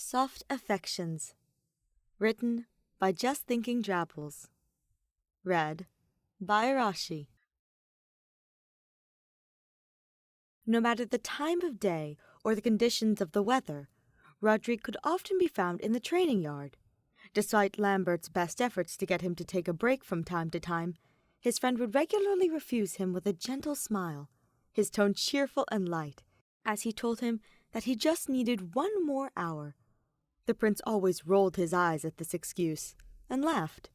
Soft Affections. Written by Just Thinking Drabbles. Read by Arashi. No matter the time of day or the conditions of the weather, Rodrigue could often be found in the training yard. Despite Lambert's best efforts to get him to take a break from time to time, his friend would regularly refuse him with a gentle smile, his tone cheerful and light, as he told him that he just needed one more hour. The prince always rolled his eyes at this excuse and laughed.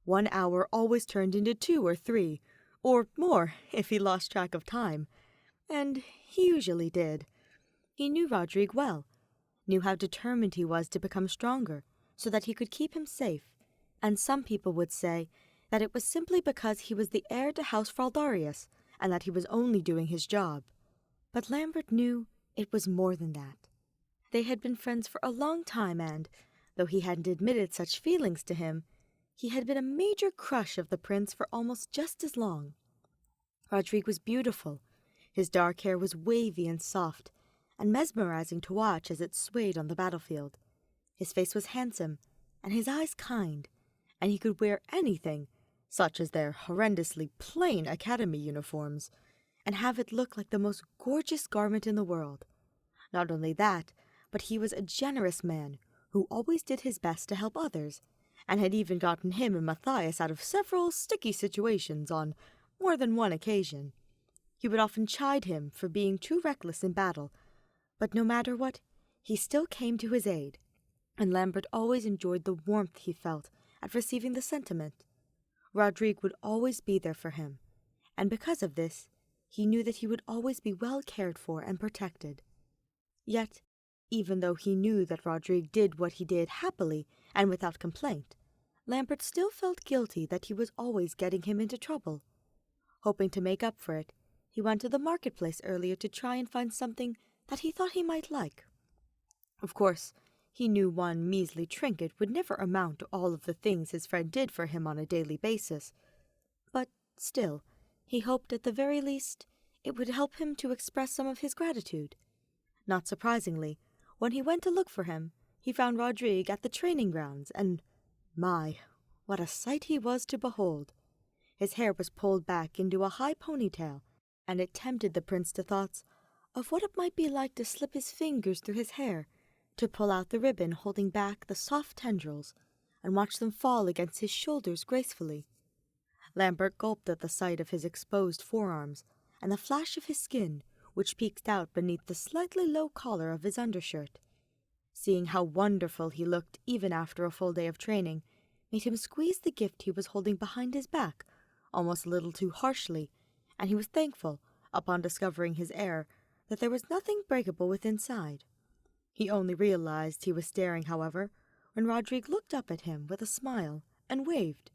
1 hour always turned into 2 or 3, or more if he lost track of time, and he usually did. He knew Rodrigue well, knew how determined he was to become stronger so that he could keep him safe, and some people would say that it was simply because he was the heir to House Fraldarius and that he was only doing his job. But Lambert knew it was more than that. They had been friends for a long time and, though he hadn't admitted such feelings to him, he had been a major crush of the prince for almost just as long. Rodrigue was beautiful. His dark hair was wavy and soft, and mesmerizing to watch as it swayed on the battlefield. His face was handsome, and his eyes kind, and he could wear anything, such as their horrendously plain academy uniforms, and have it look like the most gorgeous garment in the world. Not only that, but he was a generous man who always did his best to help others, and had even gotten him and Matthias out of several sticky situations on more than one occasion. He would often chide him for being too reckless in battle, but no matter what, he still came to his aid, and Lambert always enjoyed the warmth he felt at receiving the sentiment. Rodrigue would always be there for him, and because of this, he knew that he would always be well cared for and protected. Yet, even though he knew that Rodrigue did what he did happily and without complaint, Lambert still felt guilty that he was always getting him into trouble. Hoping to make up for it, he went to the marketplace earlier to try and find something that he thought he might like. Of course, he knew one measly trinket would never amount to all of the things his friend did for him on a daily basis, but still, he hoped at the very least it would help him to express some of his gratitude. Not surprisingly, when he went to look for him, he found Rodrigue at the training grounds, and my, what a sight he was to behold! His hair was pulled back into a high ponytail, and it tempted the prince to thoughts of what it might be like to slip his fingers through his hair, to pull out the ribbon holding back the soft tendrils, and watch them fall against his shoulders gracefully. Lambert gulped at the sight of his exposed forearms, and the flash of his skin, which peeked out beneath the slightly low collar of his undershirt. Seeing how wonderful he looked even after a full day of training, made him squeeze the gift he was holding behind his back, almost a little too harshly, and he was thankful, upon discovering his error, that there was nothing breakable within inside. He only realized he was staring, however, when Rodrigue looked up at him with a smile and waved.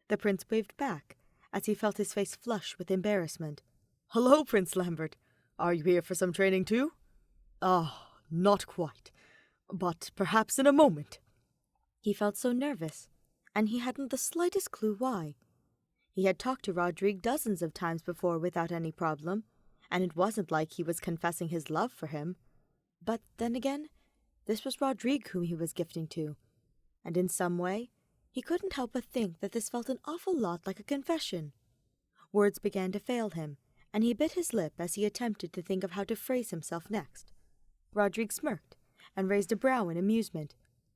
The prince waved back, as he felt his face flush with embarrassment. "Hello, Prince Lambert. Are you here for some training too?" "Ah, not quite, but perhaps in a moment." He felt so nervous, and he hadn't the slightest clue why. He had talked to Rodrigue dozens of times before without any problem, and it wasn't like he was confessing his love for him. But then again, this was Rodrigue whom he was gifting to, and in some way, he couldn't help but think that this felt an awful lot like a confession. Words began to fail him, and he bit his lip as he attempted to think of how to phrase himself next. Rodrigue smirked, and raised a brow in amusement.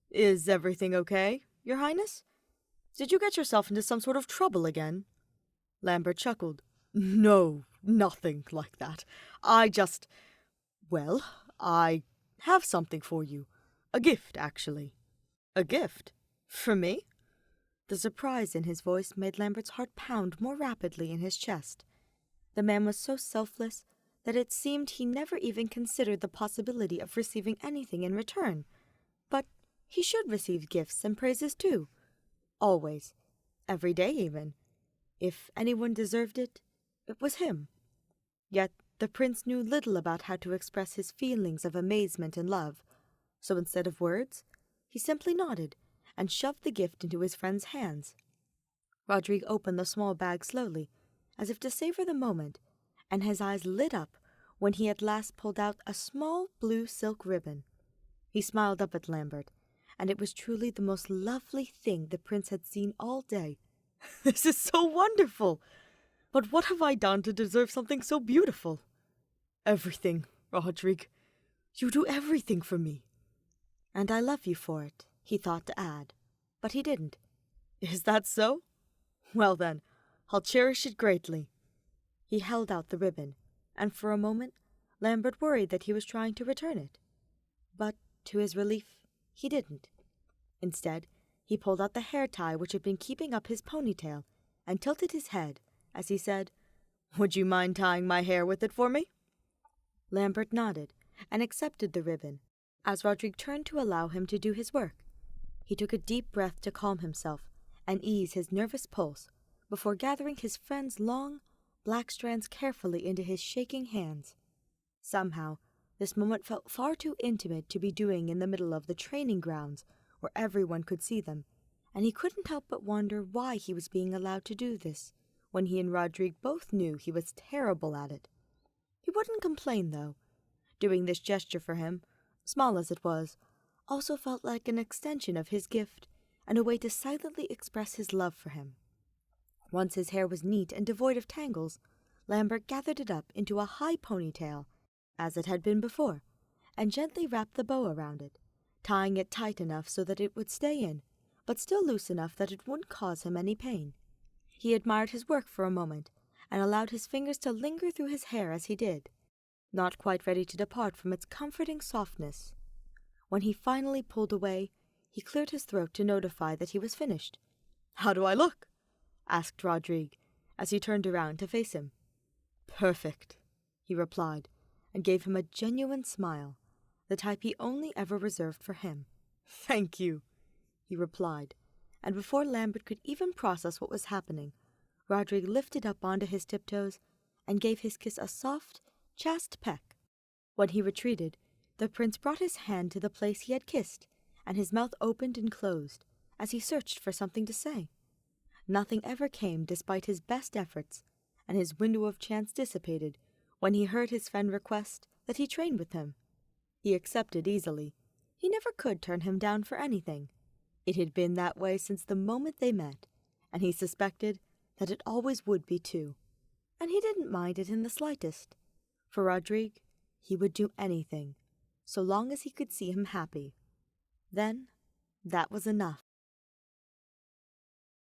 "Is everything okay, Your Highness? Did you get yourself into some sort of trouble again?" Lambert chuckled. "No, nothing like that. Well, I have something for you. A gift, actually." "A gift? For me?" The surprise in his voice made Lambert's heart pound more rapidly in his chest. The man was so selfless that it seemed he never even considered the possibility of receiving anything in return. But he should receive gifts and praises too. Always. Every day even. If anyone deserved it, it was him. Yet the prince knew little about how to express his feelings of amazement and love, so instead of words, he simply nodded and shoved the gift into his friend's hands. Rodrigue opened the small bag slowly, as if to savor the moment, and his eyes lit up when he at last pulled out a small blue silk ribbon. He smiled up at Lambert, and it was truly the most lovely thing the prince had seen all day. "This is so wonderful! But what have I done to deserve something so beautiful?" "Everything, Rodrigue. You do everything for me." "And I love you for it," he thought to add, but he didn't. "Is that so? Well then, I'll cherish it greatly." He held out the ribbon, and for a moment Lambert worried that he was trying to return it. But, to his relief, he didn't. Instead, he pulled out the hair tie which had been keeping up his ponytail and tilted his head as he said, "Would you mind tying my hair with it for me?" Lambert nodded and accepted the ribbon as Rodrigue turned to allow him to do his work. He took a deep breath to calm himself and ease his nervous pulse before gathering his friend's long, black strands carefully into his shaking hands. Somehow, this moment felt far too intimate to be doing in the middle of the training grounds where everyone could see them, and he couldn't help but wonder why he was being allowed to do this, when he and Rodrigue both knew he was terrible at it. He wouldn't complain, though. Doing this gesture for him, small as it was, also felt like an extension of his gift and a way to silently express his love for him. Once his hair was neat and devoid of tangles, Lambert gathered it up into a high ponytail, as it had been before, and gently wrapped the bow around it, tying it tight enough so that it would stay in, but still loose enough that it wouldn't cause him any pain. He admired his work for a moment, and allowed his fingers to linger through his hair as he did, not quite ready to depart from its comforting softness. When he finally pulled away, he cleared his throat to notify that he was finished. "How do I look?" asked Rodrigue, as he turned around to face him. "Perfect," he replied, and gave him a genuine smile, the type he only ever reserved for him. "Thank you," he replied, and before Lambert could even process what was happening, Rodrigue lifted up onto his tiptoes and gave his kiss a soft, chaste peck. When he retreated, the prince brought his hand to the place he had kissed, and his mouth opened and closed, as he searched for something to say. Nothing ever came despite his best efforts, and his window of chance dissipated when he heard his friend request that he train with him. He accepted easily. He never could turn him down for anything. It had been that way since the moment they met, and he suspected that it always would be too. And he didn't mind it in the slightest. For Rodrigue, he would do anything, so long as he could see him happy. Then, that was enough.